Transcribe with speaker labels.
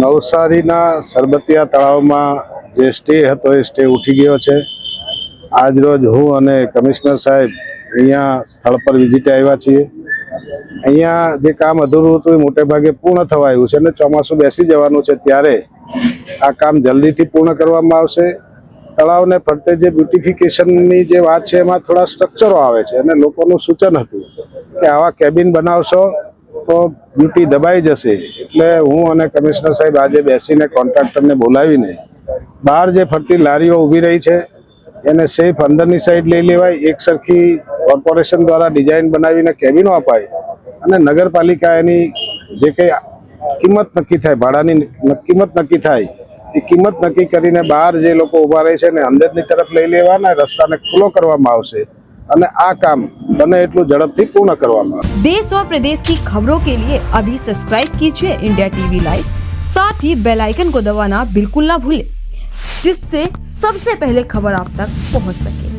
Speaker 1: નવસારીના સરબતિયા તળાવમાં જે સ્ટે હતો એ સ્ટે ઉઠી ગયો છે। આજ રોજ હું અને કમિશનર સાહેબ અહીંયા સ્થળ પર વિઝિટે આવ્યા છીએ। અહીંયા જે કામ અધૂરું હતું એ મોટે ભાગે પૂર્ણ થવા આવ્યું છે અને ચોમાસું બેસી જવાનું છે ત્યારે આ કામ જલ્દીથી પૂર્ણ કરવામાં આવશે। તળાવને ફરતે જે બ્યુટિફિકેશનની જે વાત છે એમાં થોડા સ્ટ્રક્ચરો આવે છે અને લોકોનું સૂચન હતું કે આવા કેબિન બનાવશો તો બ્યુટી દબાઈ જશે। એટલે હું અને કમિશનર સાહેબ આજે બેસીને કોન્ટ્રાક્ટરને બોલાવીને બહાર જે ફરતી લારીઓ ઊભી રહી છે એને સેફ અંદરની સાઈડ લઈ લેવાય, એક સરખી કોર્પોરેશન દ્વારા ડિઝાઇન બનાવીને કેબિનો અપાય અને નગરપાલિકા એની જે કંઈ કિંમત નક્કી થાય, ભાડાની કિંમત નક્કી થાય એ કિંમત નક્કી કરીને બહાર જે લોકો ઊભા રહે છે એને અંદરની તરફ લઈ લેવાના, રસ્તાને ખુલ્લો કરવામાં આવશે અને આ કામ બને એટલું ઝડપથી પૂર્ણ કરવામાં આવે।
Speaker 2: देश और प्रदेश की खबरों के लिए अभी सब्सक्राइब कीजिए इंडिया टीवी लाइव, साथ ही बेल आइकन को दबाना बिल्कुल ना भूलें, जिससे सबसे पहले खबर आप तक पहुंच सके।